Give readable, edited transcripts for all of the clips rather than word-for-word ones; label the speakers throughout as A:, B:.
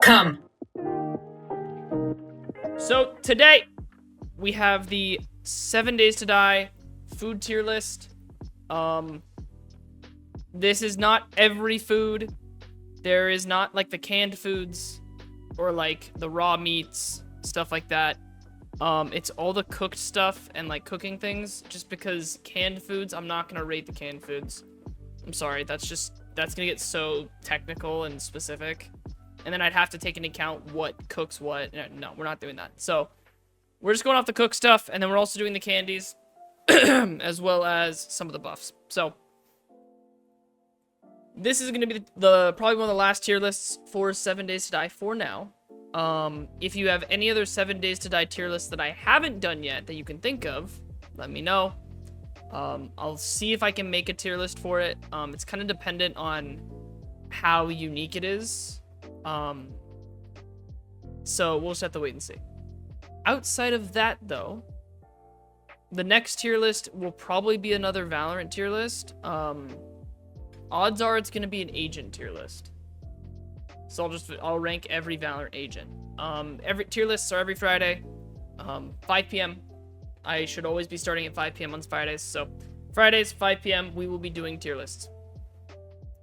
A: Come.
B: So today we have the 7 days to die food tier list. This is not every food. There is not like the canned foods or like the raw meats, stuff like that. It's all the cooked stuff and like cooking things, just because canned foods, I'm not gonna rate the canned foods. I'm sorry, that's gonna get so technical and specific. And then I'd have to take into account what cooks what. No, we're not doing that. So we're just going off the cook stuff, and then we're also doing the candies, as well as some of the buffs. So this is gonna be the probably one of the last tier lists for 7 days to die for now. If you have any other 7 days to die tier lists that I haven't done yet that you can think of, let me know. I'll see if I can make a tier list for it. It's kind of dependent on how unique it is. So we'll just have to wait and see. Outside of that, though, the next tier list will probably be another Valorant tier list. Odds are it's going to be an agent tier list. So I'll rank every Valorant agent. Every tier lists are every Friday, 5 p.m. I should always be starting at 5 p.m. on Fridays. So Fridays, 5 p.m. we will be doing tier lists.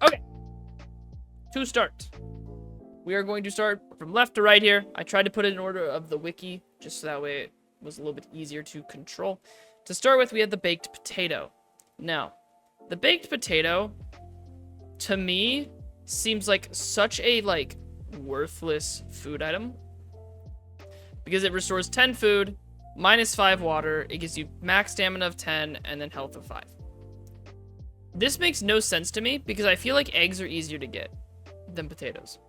B: Okay. To start, we are going to start from left to right here. I tried to put it in order of the wiki, just so that way it was a little bit easier to control. To start with, we have the baked potato. Now, the baked potato, to me, seems like such a worthless food item, because it restores 10 food, minus 5 water, it gives you max stamina of 10, and then health of 5. This makes no sense to me, because I feel like eggs are easier to get than potatoes.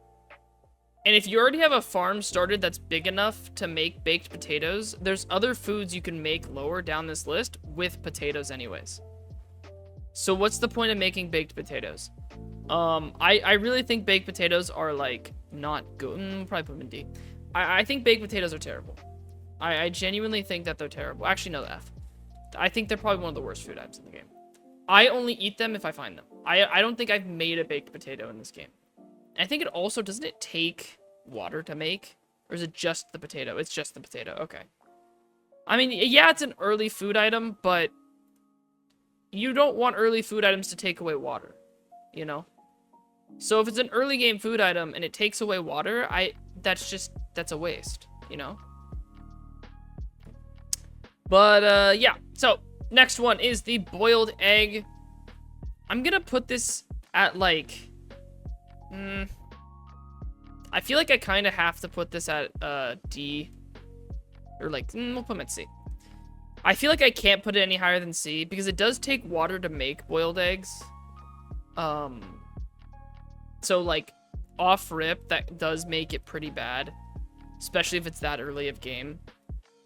B: And if you already have a farm started that's big enough to make baked potatoes, there's other foods you can make lower down this list with potatoes anyways. So what's the point of making baked potatoes? I really think baked potatoes are not good. Probably put them in D. I think baked potatoes are terrible. I genuinely think that they're terrible. Actually, no, F. I think they're probably one of the worst food items in the game. I only eat them if I find them. I don't think I've made a baked potato in this game. I think it also, doesn't it take water to make? Or is it just the potato? It's just the potato. Okay. I mean, yeah, it's an early food item, but you don't want early food items to take away water, you know? So if it's an early game food item and it takes away water, that's a waste, you know? But, yeah. So, next one is the boiled egg. I'm gonna put this at, I feel like I kind of have to put this at, D. Or, we'll put them at C. I feel like I can't put it any higher than C, because it does take water to make boiled eggs. So, off rip, that does make it pretty bad. Especially if it's that early of game.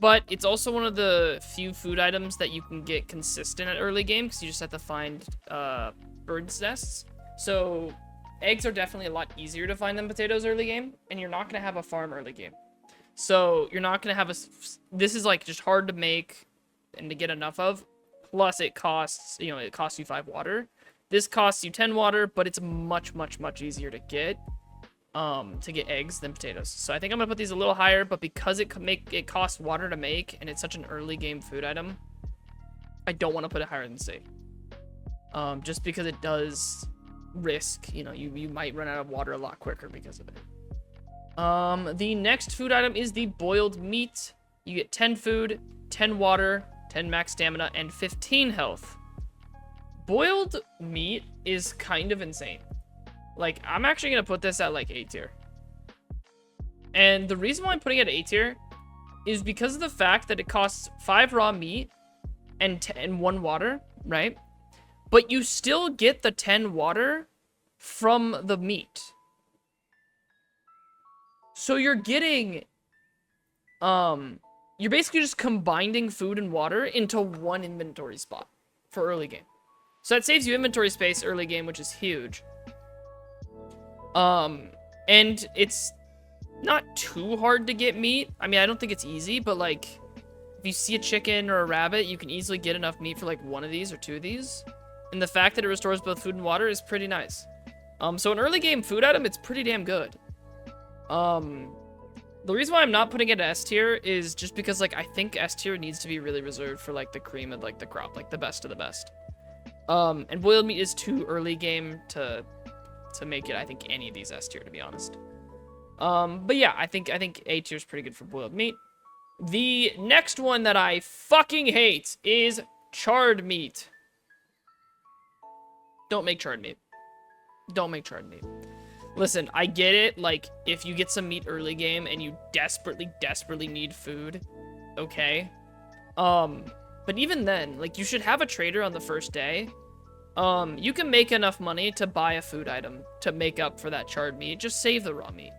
B: But it's also one of the few food items that you can get consistent at early game, because you just have to find birds' nests. So eggs are definitely a lot easier to find than potatoes early game, and you're not going to have a farm early game. So you're not going to have this is just hard to make and to get enough of. Plus it costs, it costs you 5 water. This costs you 10 water, but it's much, much, much easier to get eggs than potatoes. So I think I'm gonna put these a little higher, but because it costs water to make and it's such an early game food item, I don't want to put it higher than C. Just because it does risk, you might run out of water a lot quicker because of it. The next food item is the boiled meat. You get 10 food, 10 water, 10 max stamina, and 15 health. Boiled meat is kind of insane. I'm actually going to put this at, A tier. And the reason why I'm putting it at A tier is because of the fact that it costs 5 raw meat and 1 water, right? But you still get the 10 water from the meat. So you're getting, you're basically just combining food and water into one inventory spot for early game. So that saves you inventory space early game, which is huge. And it's not too hard to get meat. I mean, I don't think it's easy, but if you see a chicken or a rabbit, you can easily get enough meat for one of these or 2 of these. And the fact that it restores both food and water is pretty nice. So an early game food item, it's pretty damn good. The reason why I'm not putting it S tier is just because, like, I think S tier needs to be really reserved for, like, the cream of, like, the crop, like, the best of the best. And boiled meat is too early game to make it, I think, any of these S tier, to be honest. But yeah, I think A tier is pretty good for boiled meat. The next one that I fucking hate is charred meat. Don't make charred meat. Don't make charred meat. Listen, I get it, like, if you get some meat early game and you desperately need food, okay? But even then, like, you should have a trader on the first day. You can make enough money to buy a food item to make up for that charred meat. Just save the raw meat.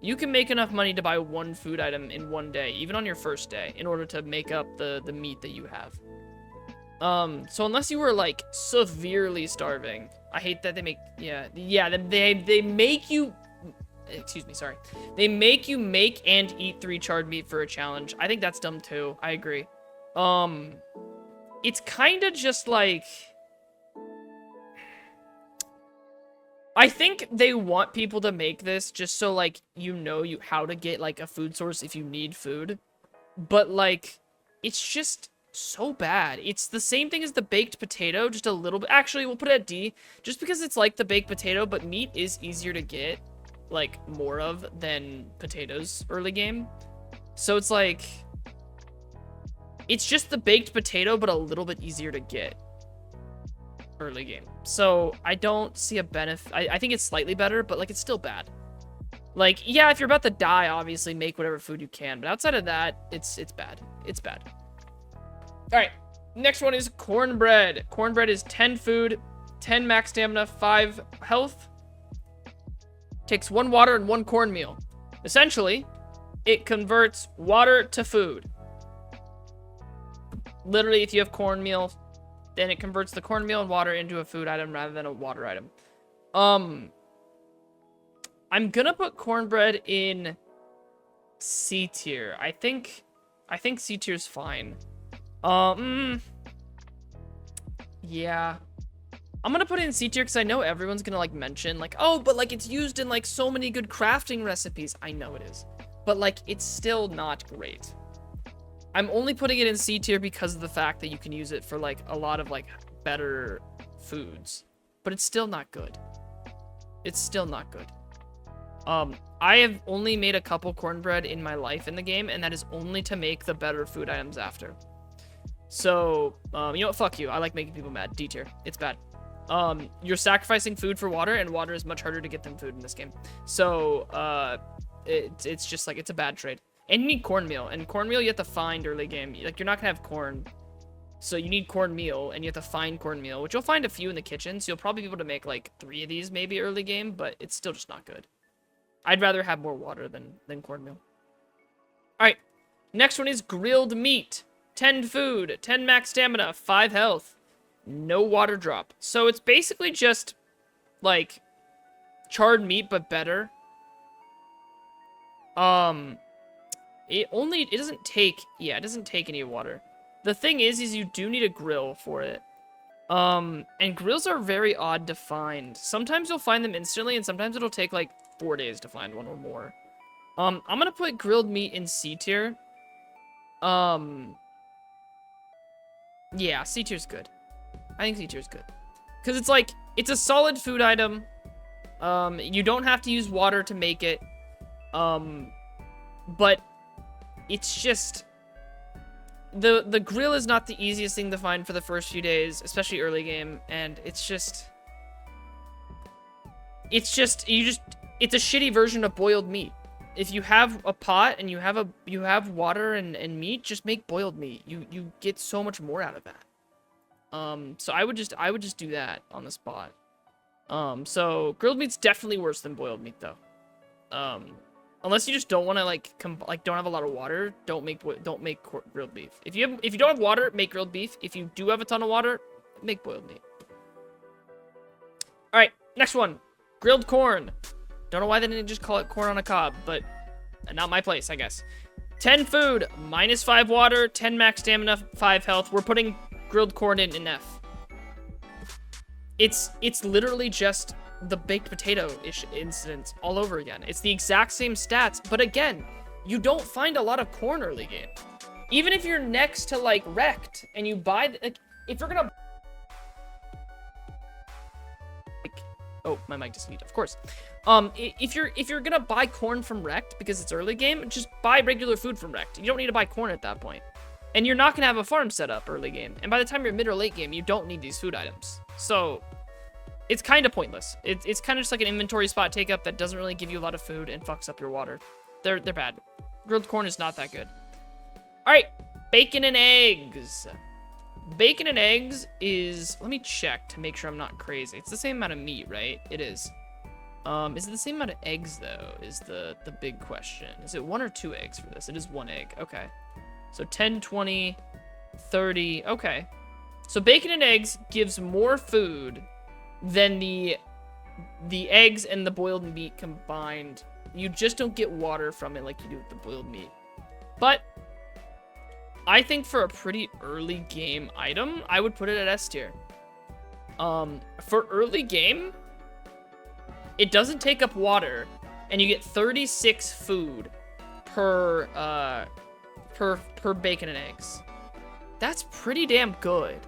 B: You can make enough money to buy one food item in one day, even on your first day, in order to make up the meat that you have. So unless you were, like, severely starving, I hate that they make, they make you, excuse me, sorry. They make you make and eat 3 charred meat for a challenge. I think that's dumb too. I agree. It's kind of just like, I think they want people to make this just so, like, you know how to get, like, a food source if you need food. But, like, it's just so bad. It's the same thing as the baked potato, just a little bit. Actually, we'll put it at D, just because it's like the baked potato, but meat is easier to get, like, more of than potatoes early game. So it's like, it's just the baked potato, but a little bit easier to get early game. So I don't see a benefit. I think it's slightly better, but, like, it's still bad. Like, yeah, if you're about to die, obviously make whatever food you can, but outside of that, it's bad. It's bad. All right, next one is cornbread. Cornbread is 10 food, 10 max stamina, 5 health. Takes 1 water and 1 cornmeal. Essentially, it converts water to food. Literally, if you have cornmeal, then it converts the cornmeal and water into a food item rather than a water item. I'm gonna put cornbread in C tier. I think C tier is fine. Yeah. I'm gonna put it in C tier because I know everyone's gonna, like, mention, like, oh, but, like, it's used in, like, so many good crafting recipes. I know it is. But, like, it's still not great. I'm only putting it in C tier because of the fact that you can use it for, like, a lot of, like, better foods. But it's still not good. It's still not good. I have only made a couple cornbread in my life in the game, and that is only to make the better food items after. So, you know what? Fuck you. I like making people mad. D tier. It's bad. You're sacrificing food for water, and water is much harder to get than food in this game. So, it's just, like, it's a bad trade. And you need cornmeal, and cornmeal you have to find early game. Like, you're not gonna have corn. So you need cornmeal, and you have to find cornmeal, which you'll find a few in the kitchen, so you'll probably be able to make, like, 3 of these maybe early game, but it's still just not good. I'd rather have more water than cornmeal. Alright, next one is grilled meat. 10 food, 10 max stamina, 5 health, no water drop. So it's basically just, like, charred meat, but better. It doesn't take any water. The thing is you do need a grill for it. And grills are very odd to find. Sometimes you'll find them instantly, and sometimes it'll take, like, 4 days to find one or more. I'm gonna put grilled meat in C tier. Yeah, C tier's good. I think C tier's good. Because it's, like, it's a solid food item. You don't have to use water to make it. But it's just, the grill is not the easiest thing to find for the first few days, especially early game, and it's a shitty version of boiled meat. If you have a pot and you have water and meat, just make boiled meat. You get so much more out of that. So I would just do that on the spot. So grilled meat's definitely worse than boiled meat though. Unless you just don't want to don't have a lot of water, don't make grilled beef. If you don't have water, make grilled beef. If you do have a ton of water, make boiled meat. All right, next one, grilled corn. Don't know why they didn't just call it corn on a cob, but not my place, I guess. 10 food, -5 water, 10 max stamina, 5 health. We're putting grilled corn in F. It's literally just the baked potato-ish incident all over again. It's the exact same stats, but again, you don't find a lot of corn early game. Even if you're next to, like, wrecked, and you buy, like, if you're gonna... Oh, my mic just muted, of course. If you're gonna buy corn from wrecked because it's early game, just buy regular food from wrecked. You don't need to buy corn at that point. And you're not gonna have a farm set up early game. And by the time you're mid or late game, you don't need these food items. So... it's kind of pointless. It's kind of just like an inventory spot take up that doesn't really give you a lot of food and fucks up your water. They're bad. Grilled corn is not that good. All right, bacon and eggs. Bacon and eggs is, let me check to make sure I'm not crazy. It's the same amount of meat, right? It is. Is it the same amount of eggs though? Is the big question. Is it 1 or 2 eggs for this? It is 1 egg. Okay. So 10, 20, 30. Okay. So bacon and eggs gives more food than the eggs and the boiled meat combined. You just don't get water from it like you do with the boiled meat. But I think for a pretty early game item, I would put it at S tier. For early game, it doesn't take up water, and you get 36 food per bacon and eggs. That's pretty damn good.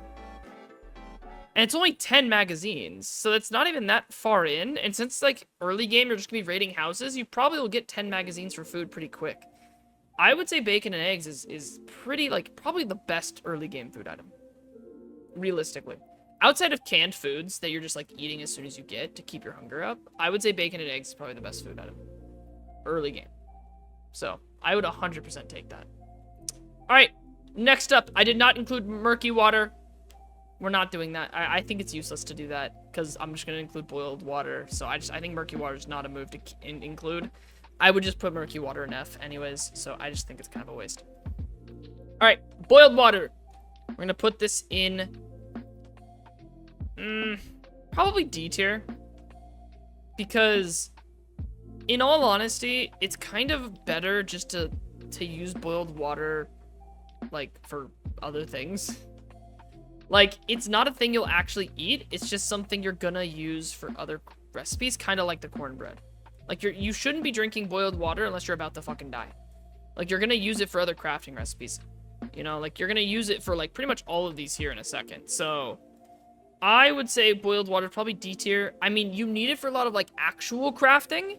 B: And it's only 10 magazines, so that's not even that far in. And since, like, early game, you're just gonna be raiding houses, you probably will get 10 magazines for food pretty quick. I would say bacon and eggs is pretty, like, probably the best early game food item. Realistically. Outside of canned foods that you're just, like, eating as soon as you get to keep your hunger up, I would say bacon and eggs is probably the best food item. Early game. So, I would 100% take that. Alright, next up, I did not include murky water. We're not doing that. I think it's useless to do that because I'm just going to include boiled water. So I think murky water is not a move to include. I would just put murky water in F anyways. So I just think it's kind of a waste. All right, boiled water. We're going to put this in probably D tier because in all honesty, it's kind of better just to use boiled water like for other things. Like, it's not a thing you'll actually eat. It's just something you're gonna use for other recipes, kind of like the cornbread. Like, you shouldn't be drinking boiled water unless you're about to fucking die. Like, you're gonna use it for other crafting recipes. You know, like, you're gonna use it for, like, pretty much all of these here in a second. So, I would say boiled water is probably D tier. I mean, you need it for a lot of, like, actual crafting.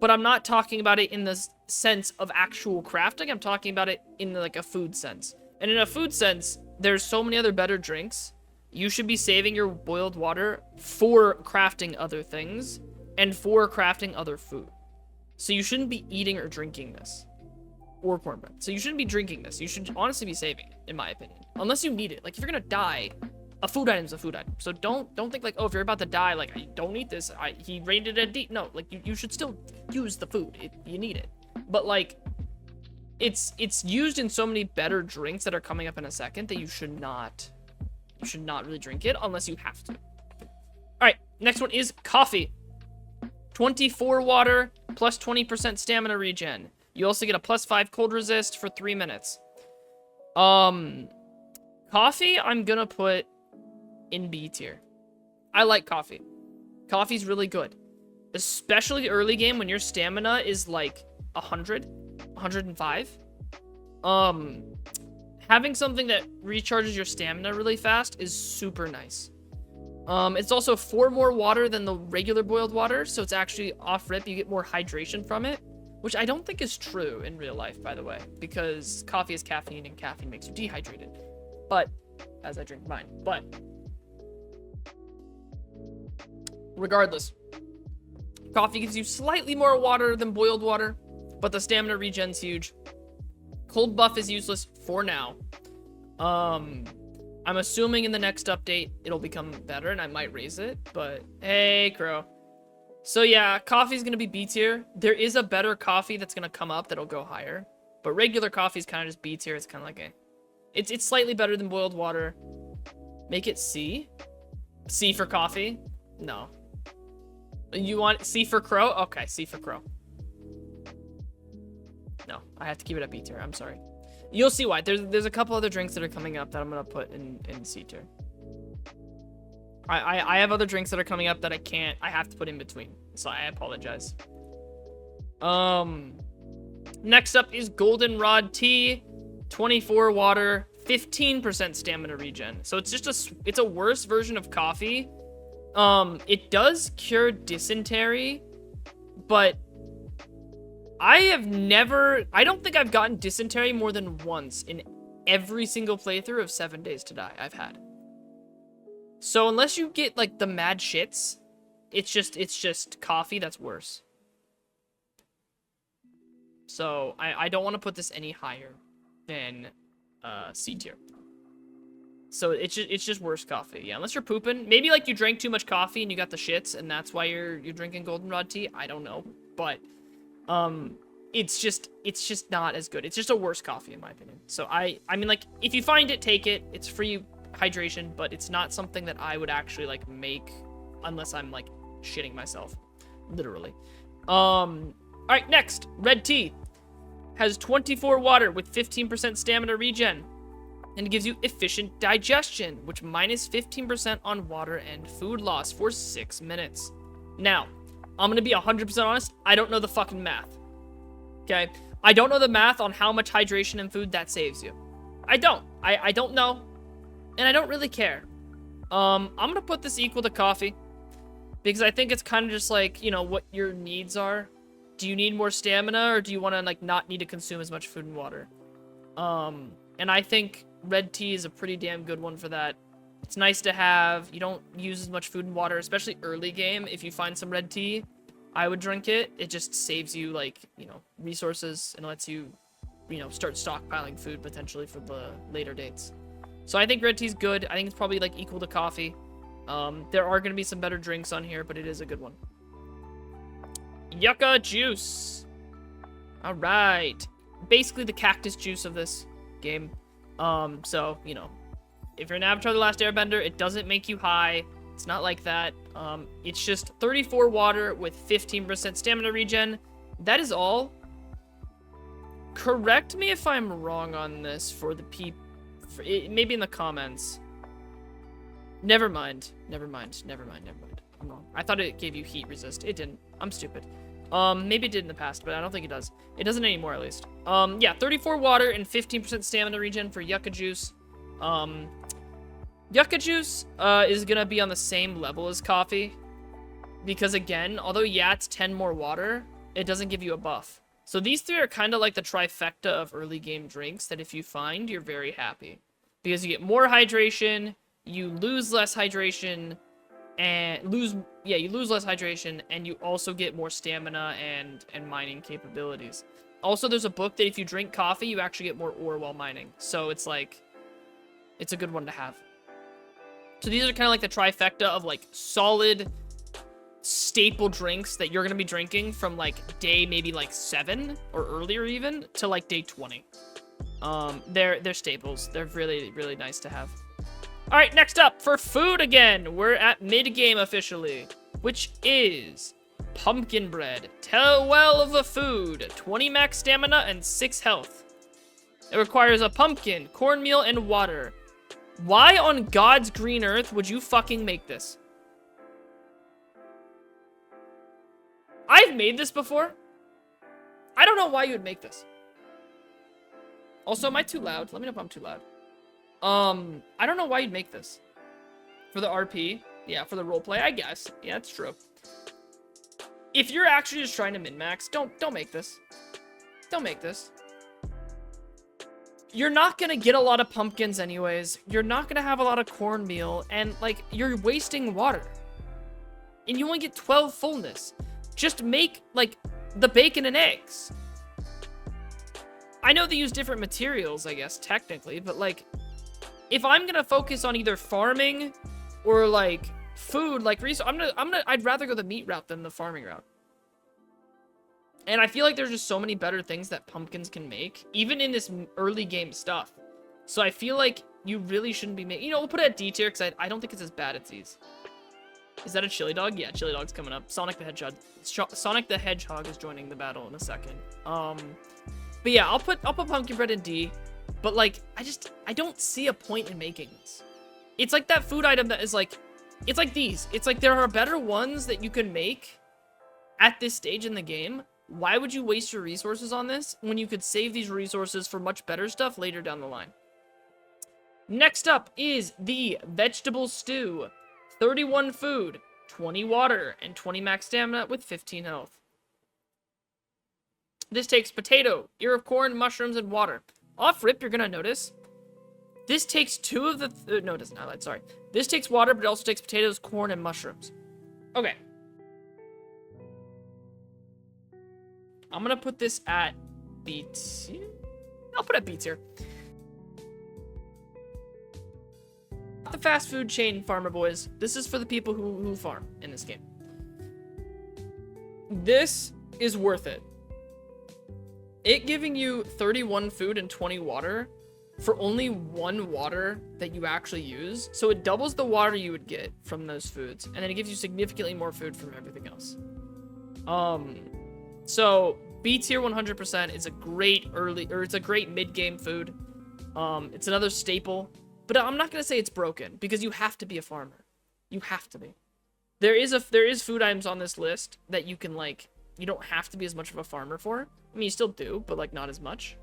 B: But I'm not talking about it in the sense of actual crafting. I'm talking about it in, like, a food sense. And in a food sense... there's so many other better drinks. You should be saving your boiled water for crafting other things and for crafting other food. So you shouldn't be eating or drinking this. Or cornbread. So you shouldn't be drinking this. You should honestly be saving it, in my opinion. Unless you need it. Like, if you're gonna die, a food item is a food item. So don't think like, oh, if you're about to die, like, I don't eat this. He rated it a D. No, like, you should still use the food. You need it. But, like... It's used in so many better drinks that are coming up in a second that you should not really drink it unless you have to. All right, next one is coffee. 24 water plus 20% stamina regen. You also get a +5 cold resist for 3 minutes. Coffee I'm gonna put in B tier. I like coffee. Coffee's really good, especially early game when your stamina is like 105. Having something that recharges your stamina really fast is super nice. It's also 4 more water than the regular boiled water, so it's actually off rip. You get more hydration from it, which I don't think is true in real life, by the way, because coffee is caffeine and caffeine makes you dehydrated. But as I drink mine, but regardless, coffee gives you slightly more water than boiled water. But the stamina regen's huge. Cold buff is useless for now. I'm assuming in the next update, it'll become better and I might raise it. But, hey, Crow. So yeah, coffee's gonna be B tier. There is a better coffee that's gonna come up that'll go higher. But regular coffee's kind of just B tier. It's kind of like a... It's slightly better than boiled water. Make it C? C for coffee? No. You want C for Crow? Okay, C for Crow. No, I have to keep it at B tier. I'm sorry. You'll see why. There's a couple other drinks that are coming up that I'm gonna put in C tier. I have other drinks that are coming up that I have to put in between. So I apologize. Next up is Goldenrod Tea, 24 water, 15% stamina regen. So it's just it's a worse version of coffee. It does cure dysentery, but I don't think I've gotten dysentery more than once in every single playthrough of 7 Days to Die I've had. So unless you get like the mad shits, it's just coffee that's worse. So I don't want to put this any higher than C tier. So it's just worse coffee. Yeah, unless you're pooping. Maybe like you drank too much coffee and you got the shits and that's why you're drinking goldenrod tea. I don't know, but it's just not as good. It's just a worse coffee in my opinion. So I mean, like, if you find it, take it. It's free hydration, but it's not something that I would actually like make unless I'm like shitting myself, literally. All right, next, red tea has 24 water with 15% stamina regen, and it gives you efficient digestion, which minus 15% on water and food loss for 6 minutes. Now, I'm gonna be 100% honest. I don't know the fucking math. Okay, I don't know the math on how much hydration and food that saves you. I don't know, and I don't really care. I'm gonna put this equal to coffee because I think it's kind of just like, you know, what your needs are. Do you need more stamina, or do you want to like not need to consume as much food and water? And I think red tea is a pretty damn good one for that. It's nice to have. You don't use as much food and water, especially early game. If you find some red tea, I would drink it. It just saves you, like, you know, resources and lets you, you know, start stockpiling food potentially for the later dates. So I think red tea's good. I think it's probably like equal to coffee. There are going to be some better drinks on here, but it is a good one. Yucca juice. All right. Basically the cactus juice of this game. So, you know, if you're an Avatar The Last Airbender, it doesn't make you high. It's not like that. It's just 34 water with 15% stamina regen. That is all. Correct me if I'm wrong on this for the maybe in the comments. Never mind. I'm wrong. I thought it gave you heat resist. It didn't. I'm stupid. Maybe it did in the past, but I don't think it does. It doesn't anymore, at least. Yeah, 34 water and 15% stamina regen for Yucca Juice. Yucca Juice, is gonna be on the same level as coffee. Because, again, although, yeah, it's 10 more water, it doesn't give you a buff. So these three are kind of like the trifecta of early game drinks that if you find, you're very happy. Because you get more hydration, you lose less hydration, and you lose less hydration, and you also get more stamina and mining capabilities. Also, there's a book that if you drink coffee, you actually get more ore while mining. So it's like, it's a good one to have. So these are kind of like the trifecta of like solid staple drinks that you're going to be drinking from like day maybe like 7 or earlier even to like day 20. They're staples. They're really, really nice to have. All right, next up, for food again, we're at mid-game officially, which is pumpkin bread. 12 of food, 20 max stamina, and 6 health. It requires a pumpkin, cornmeal, and water. Why on God's green earth would you fucking make this? I've made this before. I don't know why you would make this. Also, am I too loud? Let me know if I'm too loud. I don't know why you'd make this. For the RP? Yeah, for the roleplay, I guess. Yeah, that's true. If you're actually just trying to min-max, don't make this. Don't make this. You're not gonna get a lot of pumpkins anyways. You're not gonna have a lot of cornmeal, and, like, you're wasting water. And you only get 12 fullness. Just make, like, the bacon and eggs. I know they use different materials, I guess, technically, but, like, if I'm gonna focus on either farming or like food, like I'd rather go the meat route than the farming route. And I feel like there's just so many better things that pumpkins can make, even in this early game stuff. So I feel like you really shouldn't be making, you know, we'll put it at D tier because I don't think it's as bad as these. Is that a chili dog? Yeah, chili dog's coming up. Sonic the Hedgehog. Sonic the Hedgehog is joining the battle in a second. But yeah, I'll put pumpkin bread in D. But, like, I don't see a point in making this. It's like that food item that is, like, It's like these. It's like there are better ones that you can make at this stage in the game. Why would you waste your resources on this when you could save these resources for much better stuff later down the line? Next up is the vegetable stew. 31 food, 20 water, and 20 max stamina with 15 health. This takes potato, ear of corn, mushrooms, and water. Off rip, you're gonna notice this takes two of the... no, it doesn't highlight, sorry. This takes water, but it also takes potatoes, corn, and mushrooms. Okay. I'm gonna put this at B tier. I'll put it at B tier. The fast food chain, farmer boys. This is for the people who farm in this game. This is worth it. It giving you 31 food and 20 water for only 1 water that you actually use. So it doubles the water you would get from those foods. And then it gives you significantly more food from everything else. So B tier 100% is a great it's a great mid-game food. It's another staple. But I'm not going to say it's broken because you have to be a farmer. You have to be. There is food items on this list that you can like, you don't have to be as much of a farmer for. I mean, you still do, but like not as much.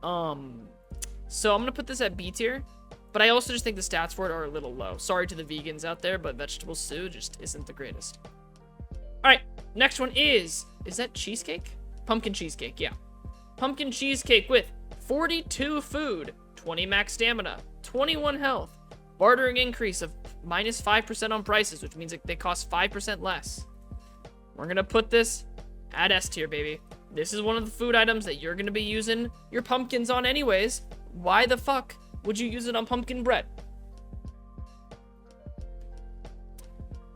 B: So I'm going to put this at B tier, but I also just think the stats for it are a little low. Sorry to the vegans out there, but vegetable stew just isn't the greatest. All right, next one is that cheesecake? Pumpkin cheesecake, yeah. Pumpkin cheesecake with 42 food, 20 max stamina, 21 health, bartering increase of minus 5% on prices, which means they cost 5% less. We're gonna put this at S tier, baby. This is one of the food items that you're gonna be using your pumpkins on anyways. Why the fuck would you use it on pumpkin bread?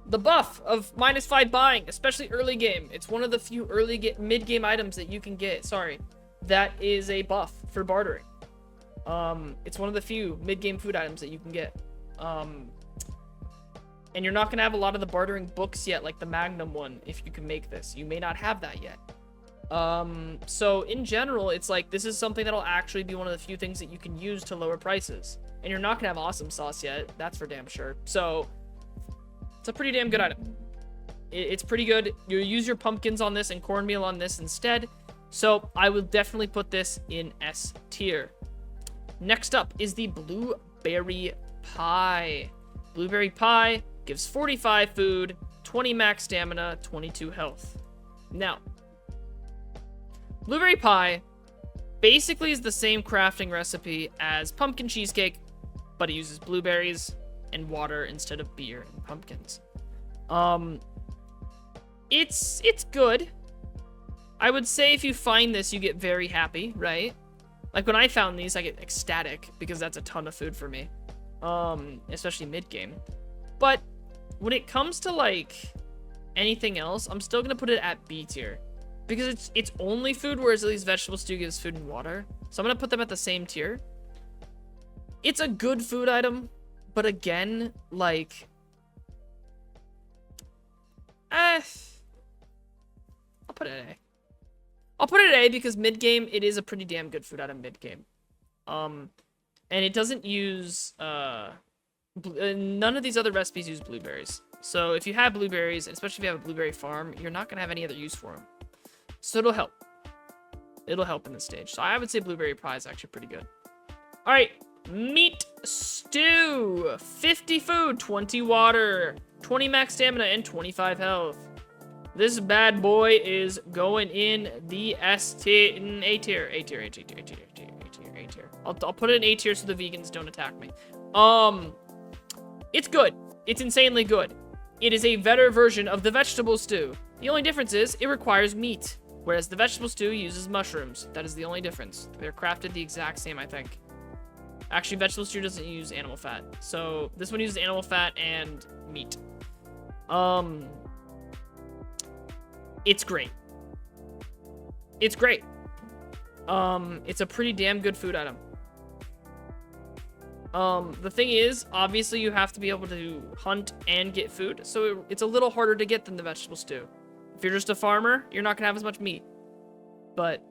B: The buff of minus 5 buying, especially early game. It's one of the few mid-game items that you can get, that is a buff for bartering. It's one of the few mid-game food items that you can get. And you're not going to have a lot of the bartering books yet, like the Magnum one, if you can make this. You may not have that yet. So in general, it's like, this is something that'll actually be one of the few things that you can use to lower prices. And you're not going to have awesome sauce yet. That's for damn sure. So it's a pretty damn good item. It's pretty good. You use your pumpkins on this and cornmeal on this instead. So I will definitely put this in S tier. Next up is the blueberry pie. Blueberry pie gives 45 food, 20 max stamina, 22 health. Now, blueberry pie basically is the same crafting recipe as pumpkin cheesecake, but it uses blueberries and water instead of beer and pumpkins. It's good. I would say if you find this, you get very happy, right? Like when I found these, I get ecstatic because that's a ton of food for me. Especially mid-game. But when it comes to like anything else, I'm still gonna put it at B tier. Because it's only food, whereas at least vegetable stew gives food and water. So I'm gonna put them at the same tier. It's a good food item, but again, like, I'll put it at A. I'll put it at A because mid-game, it is a pretty damn good food item mid-game. And it doesn't use, none of these other recipes use blueberries. So if you have blueberries, especially if you have a blueberry farm, you're not going to have any other use for them. So it'll help. It'll help in this stage. So I would say blueberry pie is actually pretty good. All right, meat stew. 50 food, 20 water, 20 max stamina, and 25 health. This bad boy is going in the S tier, A tier, A tier, A tier, A tier, A tier, A tier, A tier. I'll put it in A tier so the vegans don't attack me. It's good. It's insanely good. It is a better version of the vegetable stew. The only difference is it requires meat, whereas the vegetable stew uses mushrooms. That is the only difference. They're crafted the exact same, I think. Actually, vegetable stew doesn't use animal fat. So this one uses animal fat and meat. It's great. It's great. It's a pretty damn good food item. The thing is, obviously you have to be able to hunt and get food, so it's a little harder to get than the vegetable stew. If you're just a farmer, you're not gonna have as much meat. But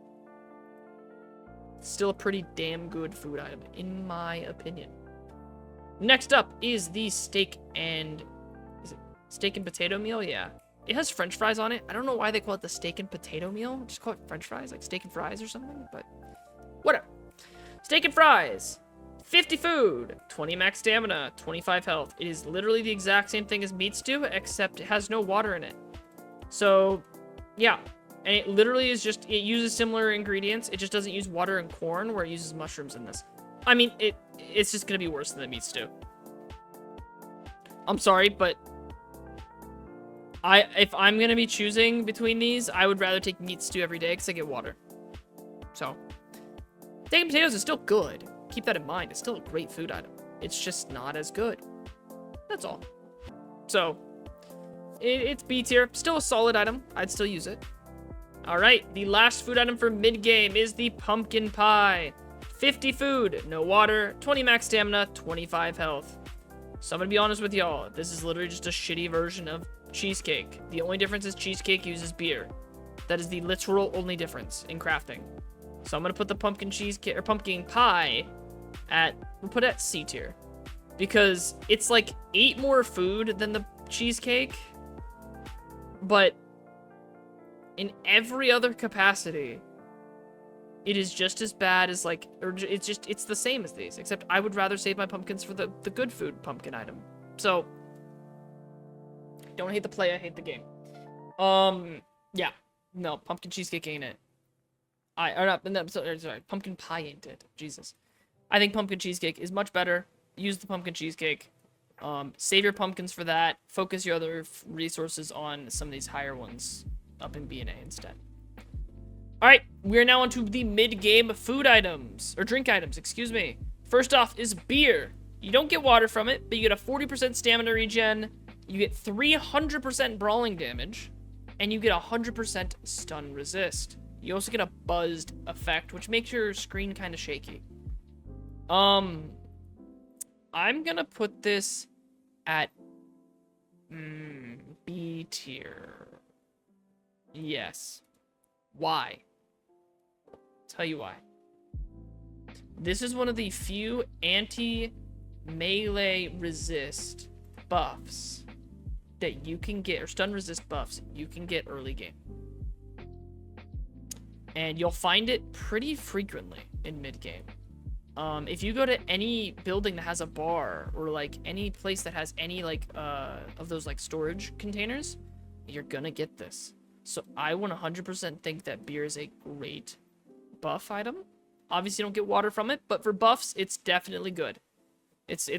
B: it's still a pretty damn good food item, in my opinion. Next up is the steak and Steak and potato meal, yeah. It has french fries on it. I don't know why they call it the steak and potato meal. Just call it french fries, like steak and fries or something, but whatever. Steak and fries. 50 food, 20 max stamina, 25 health. It is literally the exact same thing as meat stew, except it has no water in it. So, yeah. And it literally is just, it uses similar ingredients. It just doesn't use water and corn, where it uses mushrooms in this. I mean, it's just gonna be worse than the meat stew. I'm sorry, but if I'm gonna be choosing between these, I would rather take meat stew every day because I get water. So, steak and potatoes is still good. Keep that in mind. It's still a great food item. It's just not as good. That's all. So, it's B tier. Still a solid item. I'd still use it. All right, the last food item for mid-game is the pumpkin pie. 50 food, no water, 20 max stamina, 25 health. So I'm gonna be honest with y'all. This is literally just a shitty version of cheesecake. The only difference is cheesecake uses beer. That is the literal only difference in crafting. So I'm gonna put the pumpkin cheesecake or pumpkin pie we'll put it at C tier, because it's like 8 more food than the cheesecake, but in every other capacity, it is just as bad as like, or it's the same as these, except I would rather save my pumpkins for the good food pumpkin item. So, don't hate the play, I hate the game. Yeah, no, pumpkin cheesecake ain't it. Sorry, pumpkin pie ain't it. Jesus. I think pumpkin cheesecake is much better. Use the pumpkin cheesecake. Save your pumpkins for that. Focus your other resources on some of these higher ones up in B and A instead. Alright, we are now on to the mid-game food items, or drink items, excuse me. First off is beer. You don't get water from it, but you get a 40% stamina regen, you get 300% brawling damage, and you get 100% stun resist. You also get a buzzed effect, which makes your screen kind of shaky. I'm gonna put this at B tier. Yes. Why? Tell you why. This is one of the few anti-melee resist buffs that you can get, or stun resist buffs you can get early game. And you'll find it pretty frequently in mid game. If you go to any building that has a bar, or like any place that has any like of those like storage containers, you're gonna get this. So I 100% think that beer is a great buff item. Obviously you don't get water from it, but for buffs it's definitely good. It's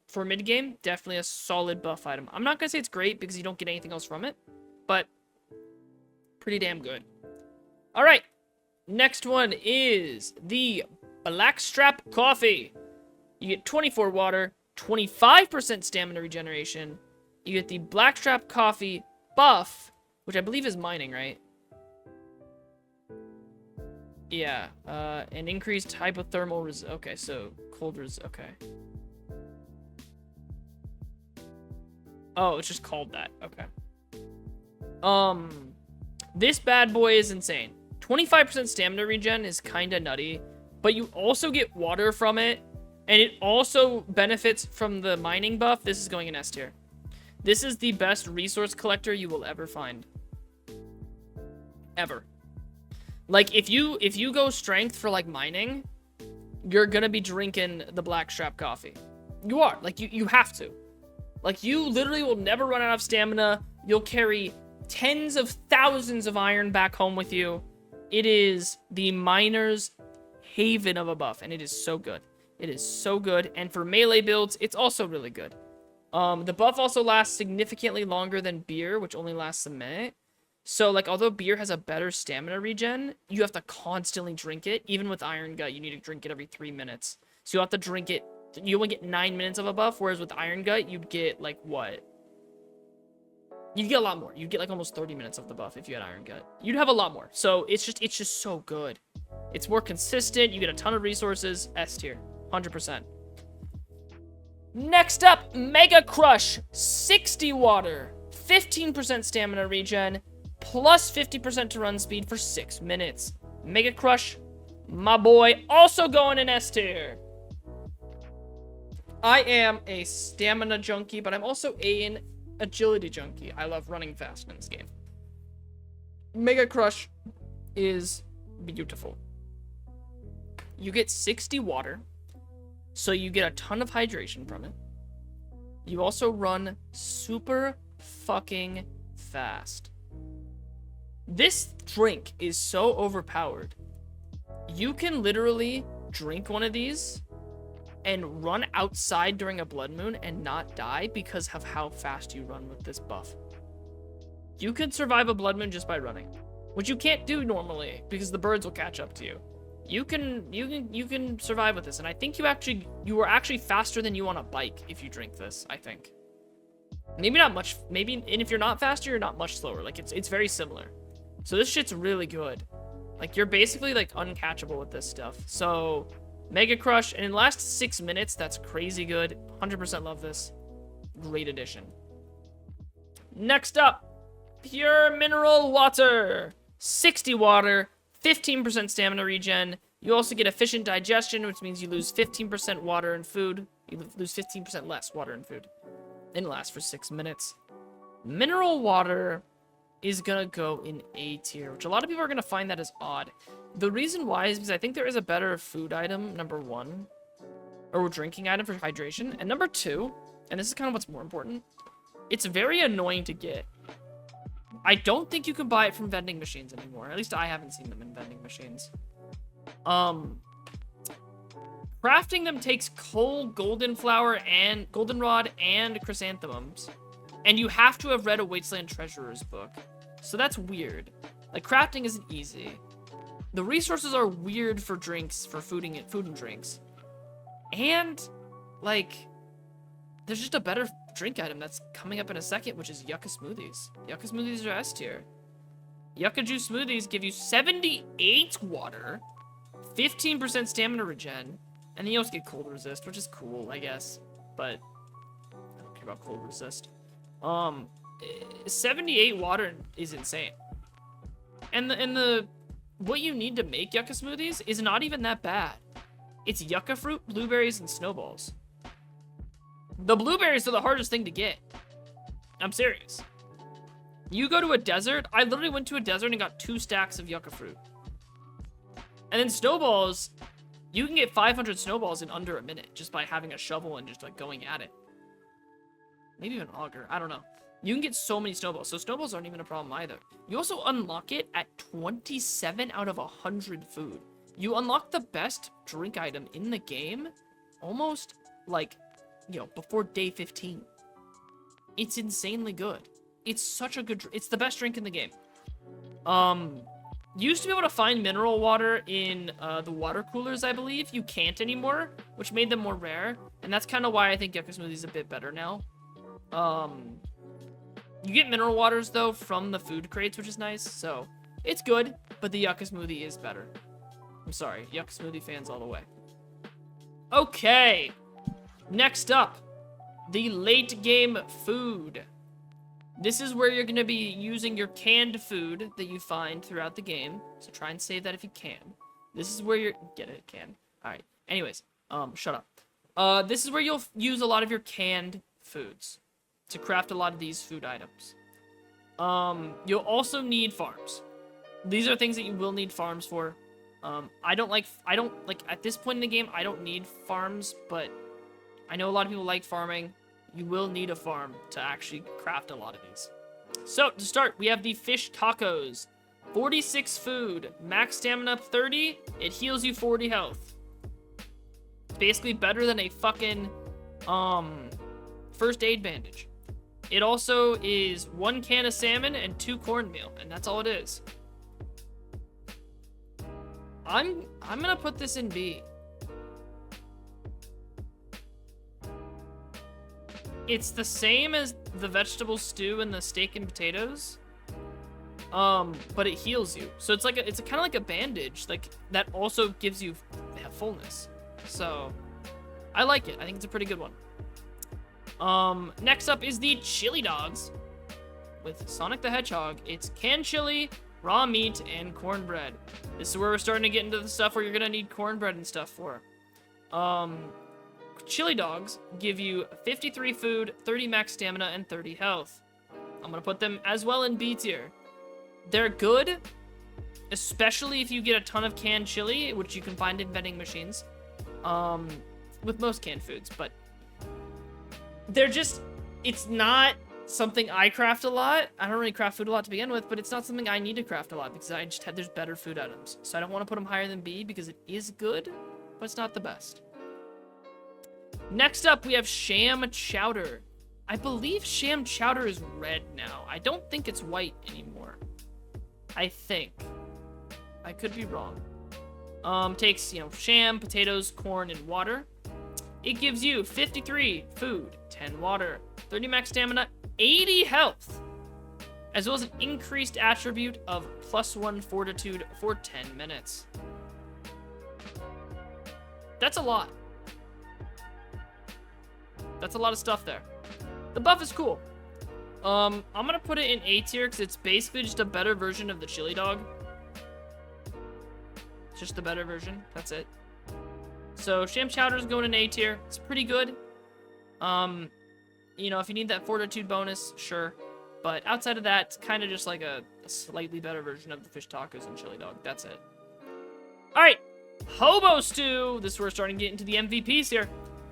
B: for mid game, definitely a solid buff item. I'm not gonna say it's great because you don't get anything else from it, but pretty damn good. All right, next one is the Blackstrap Coffee. You get 24 water, 25% stamina regeneration. You get the Blackstrap Coffee buff, which I believe is mining, right? Yeah, an increased hypothermal okay, so cold okay. Oh, it's just called that, okay. This bad boy is insane. 25% stamina regen is kinda nutty, but you also get water from it, and it also benefits from the mining buff. This is going in S tier. This is the best resource collector you will ever find. Ever. Like, if you go strength for, like, mining, you're gonna be drinking the Blackstrap Coffee. You are. Like, you have to. Like, you literally will never run out of stamina. You'll carry tens of thousands of iron back home with you. It is the miner's haven of a buff, and it is so good. It is so good, and for melee builds, it's also really good. The buff also lasts significantly longer than beer, which only lasts a minute. So, like, although beer has a better stamina regen, you have to constantly drink it. Even with Iron Gut, you need to drink it every 3 minutes. So you have to drink it. You only get 9 minutes of a buff, whereas with Iron Gut, you'd get, like, what? You'd get a lot more. You'd get, like, almost 30 minutes of the buff if you had Iron Gut. You'd have a lot more. So it's just so good. It's more consistent. You get a ton of resources. S tier. 100%. Next up, Mega Crush. 60 water. 15% stamina regen. Plus 50% to run speed for 6 minutes. Mega Crush, my boy, also going in S tier. I am a stamina junkie, but I'm also an agility junkie. I love running fast in this game. Mega Crush is beautiful. You get 60 water, so you get a ton of hydration from it. You also run super fucking fast. This drink is so overpowered. You can literally drink one of these and run outside during a blood moon and not die because of how fast you run with this buff. You can survive a blood moon just by running, which you can't do normally because the birds will catch up to you. You can survive with this, and I think you are actually faster than you on a bike if you drink this, I think. Maybe not much, maybe, and if you're not faster, you're not much slower. Like, it's very similar. So this shit's really good. Like, you're basically, like, uncatchable with this stuff. So, Mega Crush, and in the last 6 minutes, that's crazy good. 100% love this. Great addition. Next up, Pure Mineral Water. 60 water, 15% stamina regen. You also get efficient digestion, which means you lose 15% water and food. You lose 15% less water and food. And lasts for 6 minutes. Mineral water is gonna go in A tier, which a lot of people are gonna find that as odd. The reason why is because I think there is a better food item, number one, or drinking item for hydration, and number two, and this is kind of what's more important, it's very annoying to get. I don't think you can buy it from vending machines anymore. At least I haven't seen them in vending machines. Crafting them takes coal, goldenrod, and chrysanthemums. And you have to have read a Wasteland Treasurer's book. So that's weird. Like, crafting isn't easy. The resources are weird for drinks, for food and drinks. And, like, there's just a better drink item that's coming up in a second, which is Yucca Smoothies. Yucca Smoothies are S tier. Yucca Juice Smoothies give you 78 water, 15% stamina regen, and then you also get cold resist, which is cool, I guess. But I don't care about cold resist. 78 water is insane. And the what you need to make Yucca Smoothies is not even that bad. It's yucca fruit, blueberries, and snowballs. The blueberries are the hardest thing to get. I'm serious. You go to a desert. I literally went to a desert and got 2 stacks of yucca fruit. And then snowballs, you can get 500 snowballs in under a minute just by having a shovel and just like going at it. Maybe even an auger. I don't know. You can get so many snowballs. So snowballs aren't even a problem either. You also unlock it at 27 out of 100 food. You unlock the best drink item in the game almost like, you know, before day 15. It's insanely good. It's such a good, it's the best drink in the game. You used to be able to find mineral water in the water coolers, I believe. You can't anymore, which made them more rare. And that's kind of why I think Yucca Smoothie is a bit better now. You get mineral waters, though, from the food crates, which is nice. So, it's good, but the Yucca Smoothie is better. I'm sorry, Yucca Smoothie fans all the way. Okay. Next up, the late game food. This is where you're going to be using your canned food that you find throughout the game. So try and save that if you can. This is where you're... Get it, can. Alright. Anyways, shut up. This is where you'll use a lot of your canned foods to craft a lot of these food items. You'll also need farms. These are things that you will need farms for. I don't like, at this point in the game, I don't need farms, but I know a lot of people like farming. You will need a farm to actually craft a lot of these. So, to start, we have the fish tacos. 46 food, max stamina 30, it heals you 40 health. It's basically better than a fucking, first aid bandage. It also is 1 can of salmon and 2 cornmeal, and that's all it is. I'm gonna put this in B. It's the same as the vegetable stew and the steak and potatoes, but it heals you. So it's like it's kind of like a bandage, like that also gives you fullness. So I like it. I think it's a pretty good one. Next up is the chili dogs with Sonic the Hedgehog. It's canned chili, raw meat, and cornbread. This is where we're starting to get into the stuff where you're gonna need cornbread and stuff for. chili dogs give you 53 food, 30 max stamina, and 30 health. I'm gonna put them as well in B tier. They're good, especially if you get a ton of canned chili, which you can find in vending machines, with most canned foods, but they're just, it's not something I craft a lot. I don't really craft food a lot to begin with, but it's not something I need to craft a lot because I just had, there's better food items. So I don't want to put them higher than B because it is good, but it's not the best. Next up, we have sham chowder. I believe sham chowder is red now. I don't think it's white anymore. I think. I could be wrong. Takes, you know, sham, potatoes, corn, and water. It gives you 53 food, 10 water, 30 max stamina, 80 health, as well as an increased attribute of +1 fortitude for 10 minutes. That's a lot. That's a lot of stuff there. The buff is cool. I'm gonna put it in A tier because it's basically just a better version of the chili dog. It's just a better version. That's it. So sham chowder is going in A tier. It's pretty good. You know, if you need that fortitude bonus, sure. But outside of that, it's kind of just like a slightly better version of the fish tacos and chili dog. That's it. All right, hobo stew. This is where we're starting to get into the MVPs here.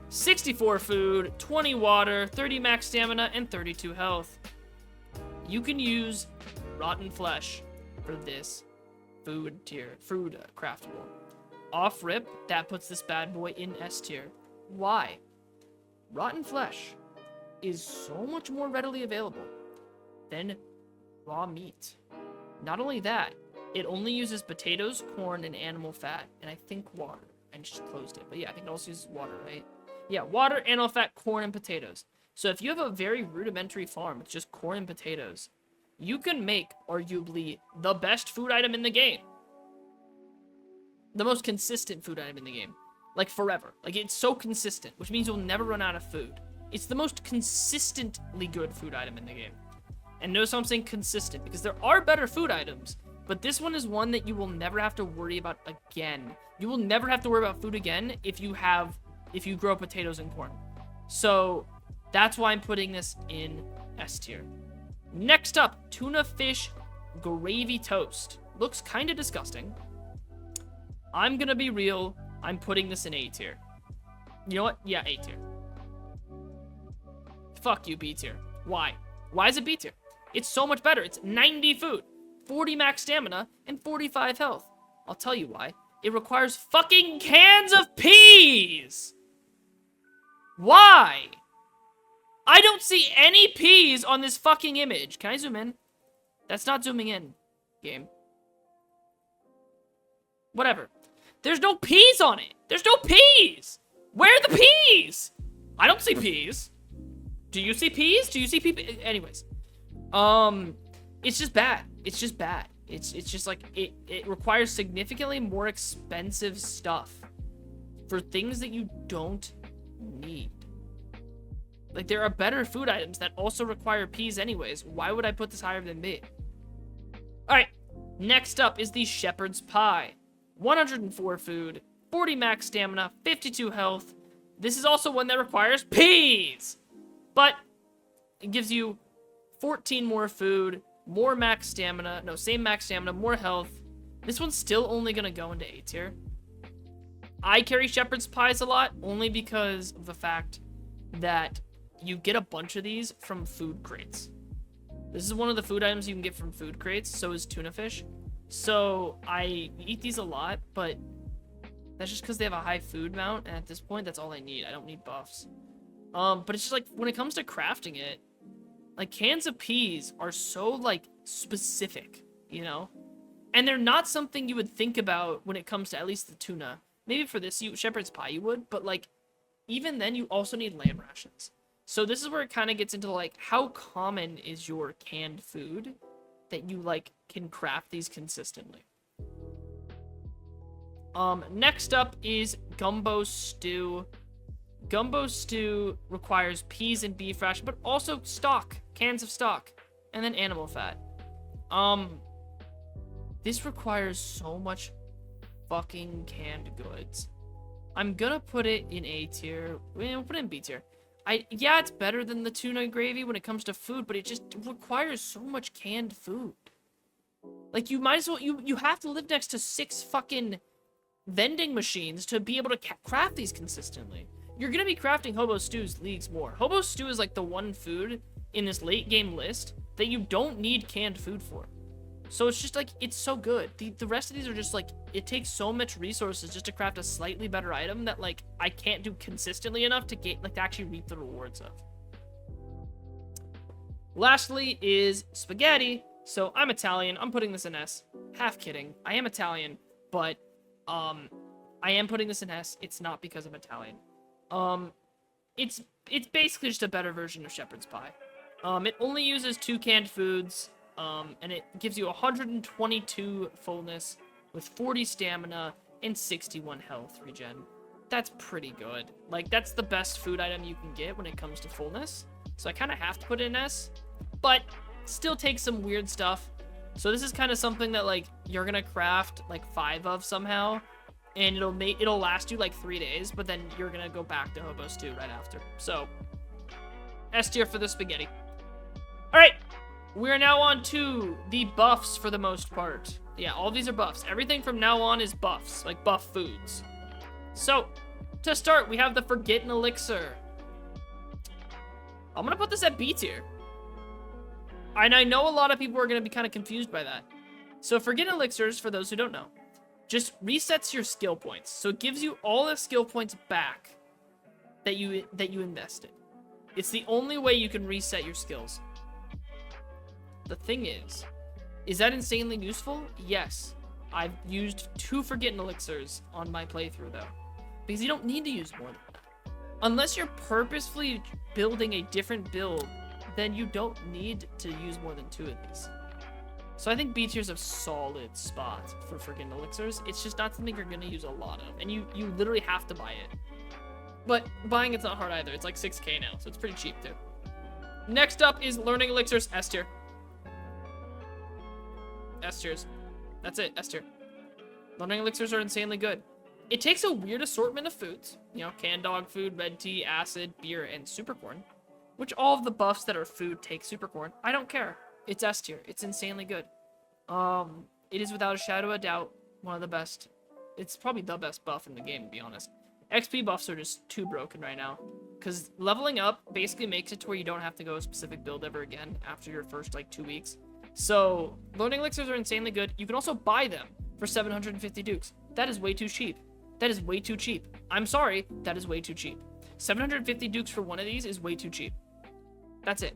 B: 64 food, 20 water, 30 max stamina, and 32 health. You can use rotten flesh for this food tier, craftable. Off rip, that puts this bad boy in S tier. Why? Rotten flesh is so much more readily available than raw meat. Not only that, it only uses potatoes, corn, and animal fat, and I think water. I just closed it, but yeah, I think it also uses water, right? Yeah, water, animal fat, corn, and potatoes. So if you have a very rudimentary farm with just corn and potatoes, you can make, arguably, the best food item in the game. The most consistent food item in the game. Like, forever. Like, it's so consistent, which means you'll never run out of food. It's the most consistently good food item in the game. And notice how I'm saying consistent, because there are better food items, but this one is one that you will never have to worry about again. You will never have to worry about food again if you grow potatoes and corn. So that's why I'm putting this in S tier. Next up, tuna fish gravy toast. Looks kind of disgusting. I'm gonna be real. I'm putting this in A tier. You know what? Yeah, A tier. Fuck you, B tier. Why? Why is it B tier? It's so much better. It's 90 food, 40 max stamina, and 45 health. I'll tell you why. It requires fucking cans of peas! Why? I don't see any peas on this fucking image. Can I zoom in? That's not zooming in, game. Whatever. There's no peas on it. There's no peas. Where are the peas? I don't see peas. Do you see peas? Do you see peas? Anyways. It's just bad. It's just bad. It's just like, it requires significantly more expensive stuff for things that you don't need. Like, there are better food items that also require peas anyways. Why would I put this higher than B? Alright, next up is the shepherd's pie. 104 food, 40 max stamina, 52 health. This is also one that requires peas! But it gives you 14 more food, more max stamina, no, same max stamina, more health. This one's still only gonna go into A tier. I carry shepherd's pies a lot, only because of the fact that you get a bunch of these from food crates. This is one of the food items you can get from food crates, so is tuna fish. So I eat these a lot, but that's just because they have a high food amount, and at this point, that's all I need. I don't need buffs. But it's just like, when it comes to crafting it, like, cans of peas are so, like, specific, you know? And they're not something you would think about when it comes to at least the tuna. Maybe for this, shepherd's pie you would, but, like, even then, you also need lamb rations. So this is where it kind of gets into, like, how common is your canned food that you, like, can craft these consistently. Next up is gumbo stew. Gumbo stew requires peas and beef ration, but also stock, cans of stock, and then animal fat. This requires so much fucking canned goods. I'm gonna put it in A tier. We'll put it in B tier. Yeah, it's better than the tuna gravy when it comes to food, but it just requires so much canned food. Like, you might as well, you have to live next to 6 fucking vending machines to be able to craft these consistently. You're gonna be crafting hobo stews leagues more. Hobo stew is like the one food in this late game list that you don't need canned food for. So it's just like, it's so good. The rest of these are just like, it takes so much resources just to craft a slightly better item that like I can't do consistently enough to get like to actually reap the rewards of. Lastly is spaghetti. So I'm Italian. I'm putting this in S. Half kidding. I am Italian, but I am putting this in S. It's not because I'm Italian. It's basically just a better version of shepherd's pie. It only uses 2 canned foods. And it gives you 122 fullness with 40 stamina and 61 health regen. That's pretty good. Like, that's the best food item you can get when it comes to fullness. So I kind of have to put it in S, but still takes some weird stuff. So this is kind of something that, like, you're gonna craft, like, 5 of somehow, and it'll last you, like, 3 days, but then you're gonna go back to hobo stew right after. So, S tier for the spaghetti. Alright! We're now on to the buffs for the most part. Yeah, all these are buffs. Everything from now on is buffs, like buff foods. So, to start, we have the Forgotten Elixir. I'm gonna put this at B tier. And I know a lot of people are gonna be kind of confused by that. So, Forgotten Elixirs, for those who don't know, just resets your skill points. So it gives you all the skill points back that you invested. It's the only way you can reset your skills. The thing is that insanely useful? Yes. I've used 2 Forgotten Elixirs on my playthrough, though. Because you don't need to use more than that. Unless you're purposefully building a different build, then you don't need to use more than 2 of these. So I think B tier's a solid spot for Forgotten Elixirs. It's just not something you're going to use a lot of. And you literally have to buy it. But buying it's not hard either. It's like 6k now, so it's pretty cheap, too. Next up is Learning Elixirs, S tier. S tiers. That's it, S tier. Learning Elixirs are insanely good. It takes a weird assortment of foods. You know, canned dog food, red tea, acid, beer, and supercorn. Which all of the buffs that are food take supercorn. I don't care. It's S tier. It's insanely good. It is without a shadow of a doubt one of the best. It's probably the best buff in the game, to be honest. XP buffs are just too broken right now. Because leveling up basically makes it to where you don't have to go a specific build ever again after your first, like, 2 weeks. So, Learning Elixirs are insanely good. You can also buy them for 750 dukes. That is way too cheap. That is way too cheap. I'm sorry, that is way too cheap. 750 dukes for one of these is way too cheap. That's it.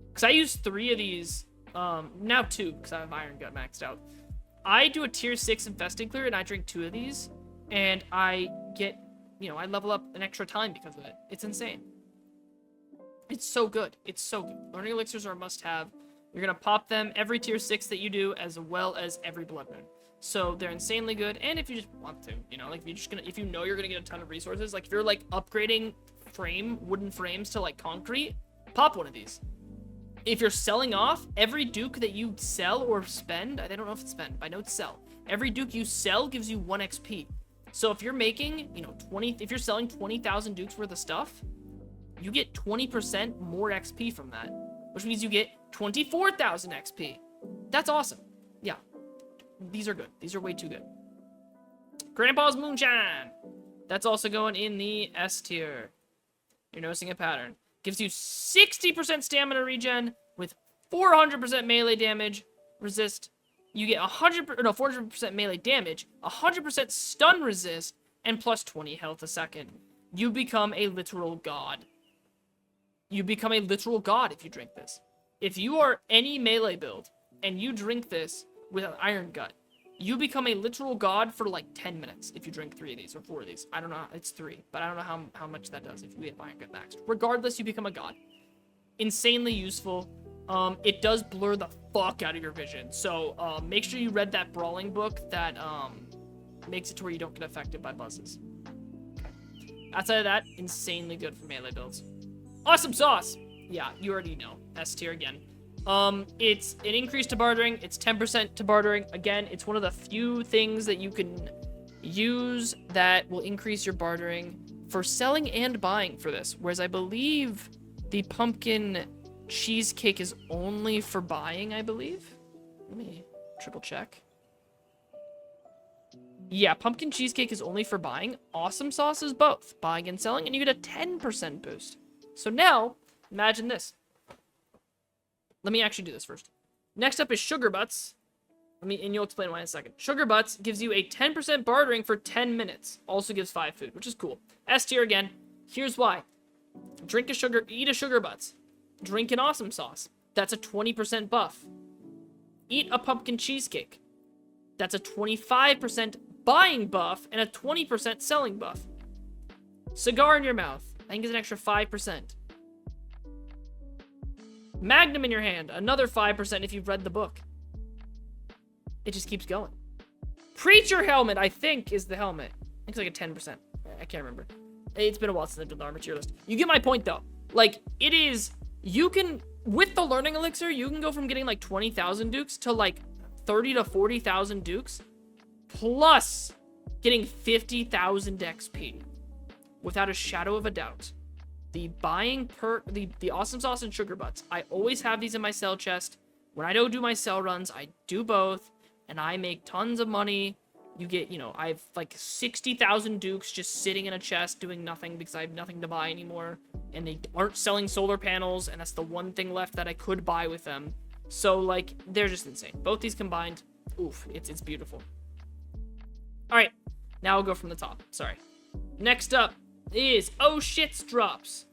B: Because I use 3 of these, now 2, because I have Iron Gut maxed out. I do a tier 6 infesting clear, and I drink 2 of these, and I get, you know, I level up an extra time because of it. It's insane. It's so good. It's so good. Learning Elixirs are a must-have. You're going to pop them every tier 6 that you do, as well as every Blood Moon. So they're insanely good, and if you just want to, you know, like, if you know you're going to get a ton of resources, like, if you're, like, upgrading wooden frames to, like, concrete, pop one of these. If you're selling off, every duke that you sell or spend, I don't know if it's spend, but I know it's sell. Every duke you sell gives you 1 XP. So if you're making, you know, if you're selling 20,000 dukes worth of stuff, you get 20% more XP from that, which means you get 24,000 XP. That's awesome. Yeah. These are good. These are way too good. Grandpa's Moonshine. That's also going in the S tier. You're noticing a pattern. Gives you 60% stamina regen with 400% melee damage. Resist. You get 400% melee damage, 100% stun resist, and plus 20 health a second. You become a literal god. You become a literal god if you drink this. If you are any melee build and you drink this with an Iron Gut, you become a literal god for like 10 minutes if you drink 3 of these or 4 of these. I don't know. It's 3, but I don't know how much that does if you get Iron Gut maxed. Regardless, you become a god. Insanely useful. It does blur the fuck out of your vision. So make sure you read that brawling book that makes it to where you don't get affected by buzzes. Okay. Outside of that, insanely good for melee builds. Awesome sauce. Yeah, you already know. S tier again. It's an increase to bartering. It's 10% to bartering. Again, it's one of the few things that you can use that will increase your bartering for selling and buying for this. Whereas I believe the pumpkin cheesecake is only for buying, I believe. Let me triple check. Yeah, pumpkin cheesecake is only for buying. Awesome sauce is both buying and selling, and you get a 10% boost. So now, imagine this. Let me actually do this first. Next up is Sugar Butts. And you'll explain why in a second. Sugar Butts gives you a 10% bartering for 10 minutes. Also gives 5 food, which is cool. S tier again. Here's why. Eat a Sugar Butts. Drink an awesome sauce. That's a 20% buff. Eat a pumpkin cheesecake. That's a 25% buying buff and a 20% selling buff. Cigar in your mouth. I think it's an extra 5%. Magnum in your hand. Another 5% if you've read the book. It just keeps going. Preacher helmet, I think, is the helmet. It's like a 10%. I can't remember. It's been a while since I've done the armor tier list. You get my point, though. Like, it is... You can... With the learning elixir, you can go from getting, like, 20,000 dukes to, like, 30 to 40,000 dukes. Plus getting 50,000 XP. Without a shadow of a doubt. The buying perk... The awesome sauce and Sugar Butts. I always have these in my sell chest. When I don't do my sell runs, I do both. And I make tons of money. You get, you know, I have like 60,000 dukes just sitting in a chest doing nothing because I have nothing to buy anymore. And they aren't selling solar panels, and that's the one thing left that I could buy with them. So, like, they're just insane. Both these combined, oof, it's beautiful. Alright, now I'll go from the top. Sorry. Next up is Oh Shits Drops.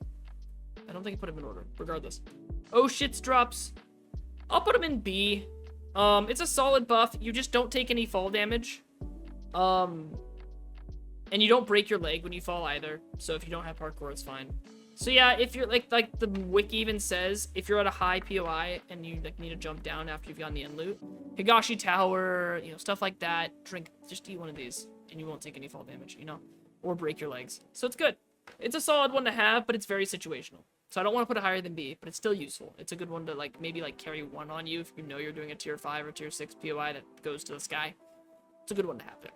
B: I don't think I put them in order, regardless. Oh Shits Drops. I'll put them in B. It's a solid buff. You just don't take any fall damage. And you don't break your leg when you fall either. So if you don't have parkour, it's fine. So yeah, if you're like the wiki even says, if you're at a high POI and you like need to jump down after you've gotten the end loot, Higashi Tower, you know, stuff like that, just eat one of these and you won't take any fall damage, you know, or break your legs. So it's good. It's a solid one to have, but it's very situational. So I don't want to put it higher than B, but it's still useful. It's a good one to, like, maybe, like, carry one on you if you know you're doing a tier 5 or tier 6 POI that goes to the sky. It's a good one to have there.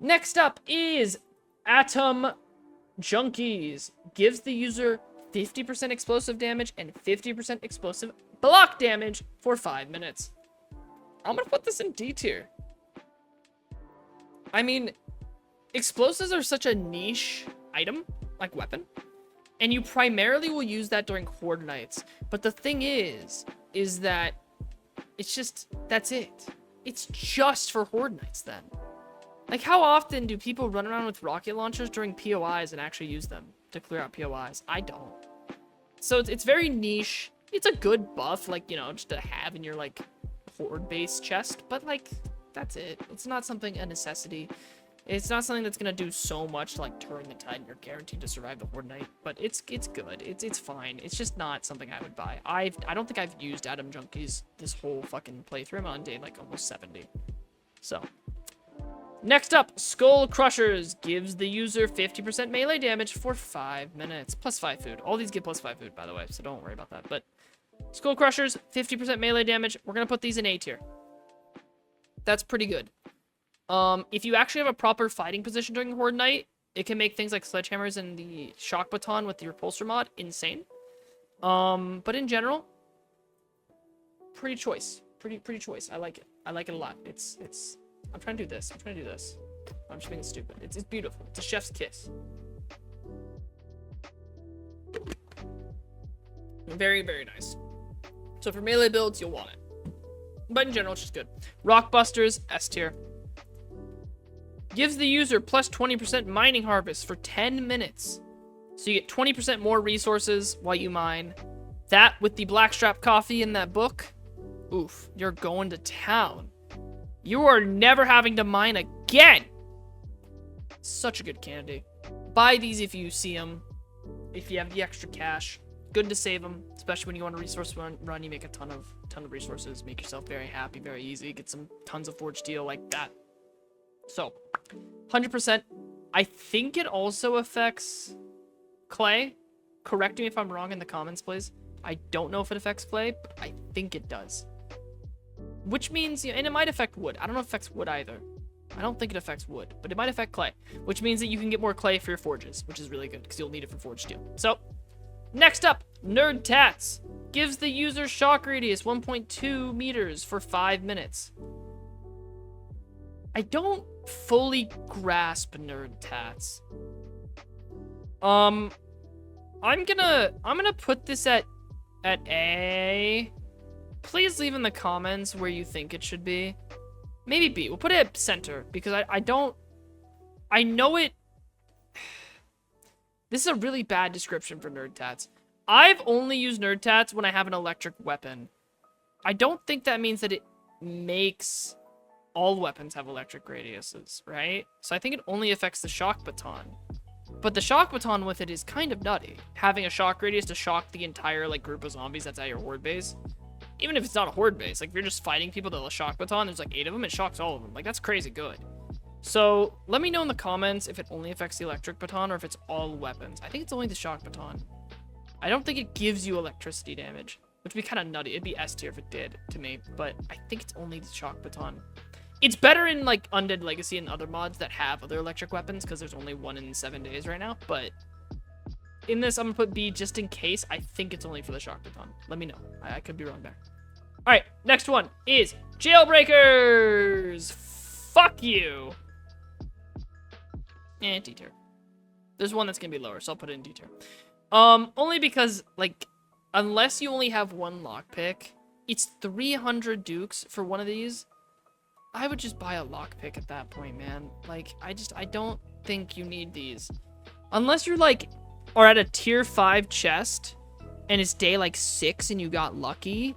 B: Next up is Atom Junkies. Gives the user 50% explosive damage and 50% explosive block damage for 5 minutes. I'm gonna put this in D tier. I mean, explosives are such a niche item, like weapon. And you primarily will use that during Horde nights. But the thing is that it's just, that's it. It's just for Horde nights then. Like, how often do people run around with rocket launchers during POIs and actually use them to clear out POIs? I don't. So it's very niche. It's a good buff, like, you know, just to have in your, like, Horde-based chest. But, like, that's it. It's not something, a necessity. It's not something that's gonna do so much to, like, turn the tide and you're guaranteed to survive the Horde night, but it's good. It's fine. It's just not something I would buy. I don't think I've used Atom Junkies this whole fucking playthrough. I'm on day, like, almost 70. So. Next up, Skull Crushers gives the user 50% melee damage for 5 minutes. Plus 5 food. All these get plus 5 food, by the way, so don't worry about that. But Skull Crushers, 50% melee damage. We're gonna put these in A tier. That's pretty good. If you actually have a proper fighting position during Horde night, it can make things like sledgehammers and the shock baton with the repulsor mod insane. But in general, pretty choice. Pretty choice. I like it. I like it a lot. I'm trying to do this. I'm just being stupid. It's beautiful. It's a chef's kiss. Very, very nice. So for melee builds, you'll want it. But in general, it's just good. Rockbusters, S tier. Gives the user plus 20% mining harvest for 10 minutes. So you get 20% more resources while you mine. That with the blackstrap coffee in that book, oof, you're going to town. You are never having to mine again. Such a good candy. Buy these if you see them. If you have the extra cash. Good to save them, especially when you want a resource run. You make a ton of resources. Make yourself very happy, very easy. Get some tons of forge steel like that. So, 100%. I think it also affects clay. Correct me if I'm wrong in the comments, please. I don't know if it affects clay, but I think it does. Which means, and it might affect wood. I don't know if it affects wood either. I don't think it affects wood, but it might affect clay, which means that you can get more clay for your forges, which is really good because you'll need it for forge steel. So, next up, Nerd Tats gives the user shock radius 1.2 meters for 5 minutes. I don't fully grasp Nerd Tats. I'm gonna put this at A. Please leave in the comments where you think it should be. Maybe B. We'll put it at center because I know it. This is a really bad description for Nerd Tats. I've only used Nerd Tats when I have an electric weapon. I don't think that means that it makes all weapons have electric radiuses, right? So I think it only affects the shock baton. But the shock baton with it is kind of nutty. Having a shock radius to shock the entire like group of zombies that's at your horde base. Even if it's not a horde base, like if you're just fighting people that will shock baton, there's like 8 of them, it shocks all of them. Like that's crazy good. So let me know in the comments if it only affects the electric baton or if it's all weapons. I think it's only the shock baton. I don't think it gives you electricity damage, which would be kind of nutty. It'd be S tier if it did to me, but I think it's only the shock baton. It's better in like Undead Legacy and other mods that have other electric weapons because there's only 1 in 7 days right now, but in this, I'm gonna put B just in case. I think it's only for the shock baton. Let me know. I could be wrong there. All right, next one is Jailbreakers. Fuck you. And D tier. There's one that's gonna be lower, so I'll put it in D tier. Only because like, unless you only have 1 lockpick, it's 300 dukes for one of these. I would just buy a lockpick at that point, man. Like, I don't think you need these. Unless you're like, or at a tier 5 chest, and it's day like 6 and you got lucky,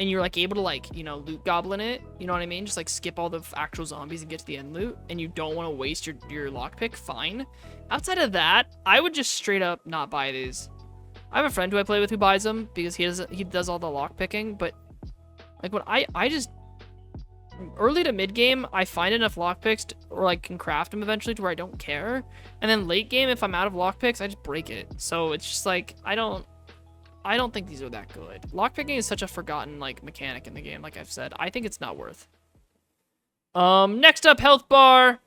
B: and you're like able to like, you know, loot goblin it, you know what I mean? Just like skip all the actual zombies and get to the end loot, and you don't want to waste your lockpick, fine. Outside of that, I would just straight up not buy these. I have a friend who I play with who buys them because he does all the lockpicking, but like when I just early to mid game, I find enough lockpicks or like can craft them eventually to where I don't care. And then late game, if I'm out of lockpicks, I just break it. So it's just like, I don't think these are that good. Lockpicking is such a forgotten like mechanic in the game, like I've said. I think it's not worth. Next up, health bar.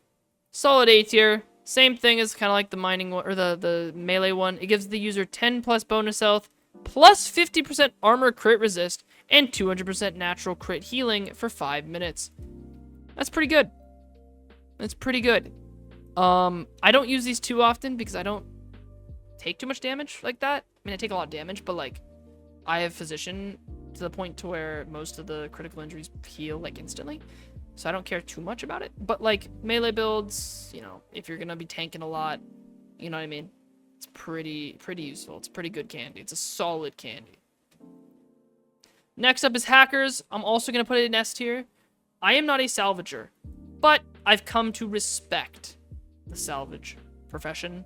B: Solid A tier. Same thing as kind of like the mining one or the melee one. It gives the user 10 plus bonus health, plus 50% armor crit resist, and 200% natural crit healing for 5 minutes. That's pretty good. That's pretty good. I don't use these too often because I don't take too much damage like that. I mean, I take a lot of damage, but like, I have physician to the point to where most of the critical injuries heal like instantly. So I don't care too much about it. But like melee builds, you know, if you're gonna be tanking a lot, you know what I mean? It's pretty useful. It's pretty good candy. It's a solid candy. Next up is hackers. I'm also going to put it in S tier. I am not a salvager, but I've come to respect the salvage profession.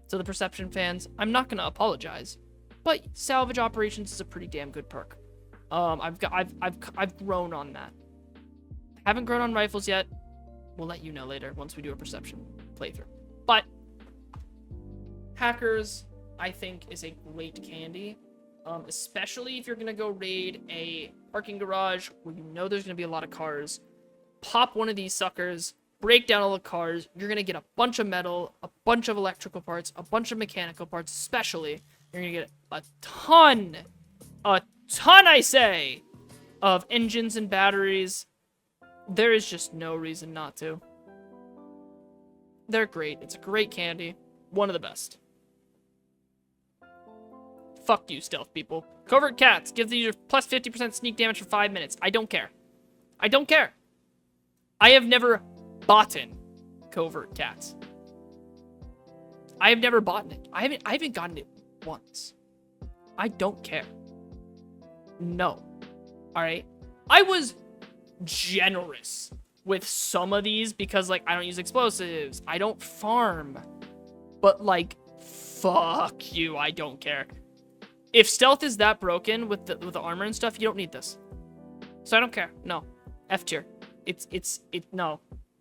B: To the Perception fans, I'm not going to apologize, but salvage operations is a pretty damn good perk. I've grown on that. Haven't grown on rifles yet. We'll let you know later once we do a Perception playthrough. But hackers, I think, is a great candy. Especially if you're going to go raid a parking garage where you know there's going to be a lot of cars. Pop one of these suckers, break down all the cars. You're going to get a bunch of metal, a bunch of electrical parts, a bunch of mechanical parts, especially. You're going to get a ton, I say, of engines and batteries. There is just no reason not to. They're great. It's a great candy. One of the best. Fuck you, stealth people. Covert Cats. Give the user plus 50% sneak damage for 5 minutes. I don't care. I don't care. I have never bought in Covert Cats. I have never bought it. I haven't gotten it once. I don't care. No. Alright? I was generous with some of these because, like, I don't use explosives. I don't farm. But, like, fuck you. I don't care. If stealth is that broken with the armor and stuff, you don't need this. So I don't care. No. F tier. No.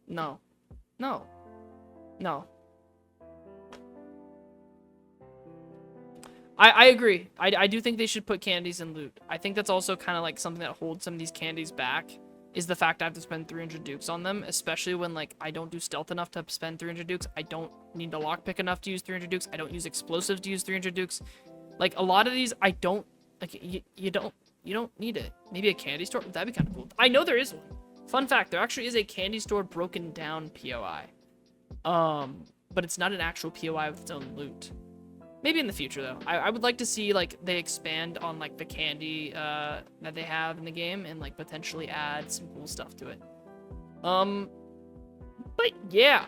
B: I agree. I do think they should put candies in loot. I think that's also kind of like something that holds some of these candies back. is the fact I have to spend 300 dukes on them, especially when, like, I don't do stealth enough to spend 300 dukes. I don't need to lockpick enough to use 300 dukes. I don't use explosives to use 300 dukes. Like, a lot of these, I don't, like, you don't need it. Maybe a candy store? That'd be kind of cool. I know there is one. Fun fact, there actually is a candy store broken down POI. But it's not an actual POI with its own loot. Maybe in the future, though. I would like to see, like, they expand on, like, the candy that they have in the game and, like, potentially add some cool stuff to it. But, yeah.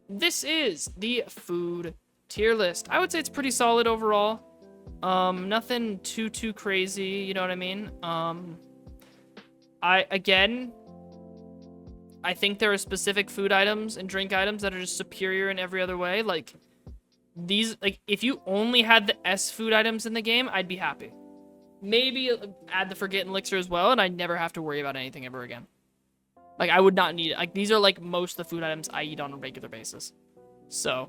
B: This is the food tier list. I would say it's pretty solid overall. Nothing too crazy, you know what I mean? I think there are specific food items and drink items that are just superior in every other way. Like, these, like, if you only had the S food items in the game, I'd be happy. Maybe add the Forget Elixir as well, and I'd never have to worry about anything ever again. Like, I would not need it. Like, these are, like, most of the food items I eat on a regular basis. So,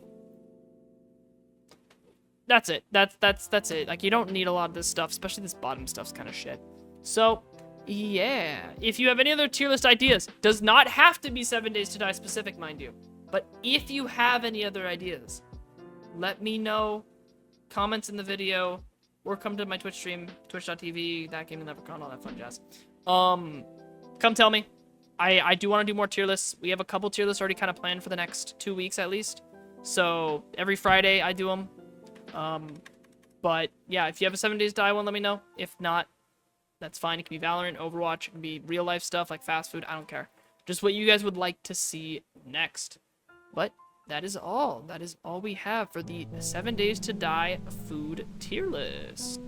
B: that's it. That's it. Like, you don't need a lot of this stuff, especially this bottom stuff's kind of shit. So, yeah. If you have any other tier list ideas, does not have to be 7 Days to Die specific, mind you. But if you have any other ideas, let me know. Comments in the video, or come to my Twitch stream, twitch.tv, that game leprechaun, all that fun jazz. Come tell me. I do want to do more tier lists. We have a couple tier lists already kind of planned for the next 2 weeks at least. So every Friday I do them. But yeah, if you have a 7 Days to Die one, let me know. If not, that's fine. It can be Valorant, Overwatch, it can be real life stuff like fast food. I don't care. Just what you guys would like to see next. But that is all. That is all we have for the 7 Days to Die food tier list.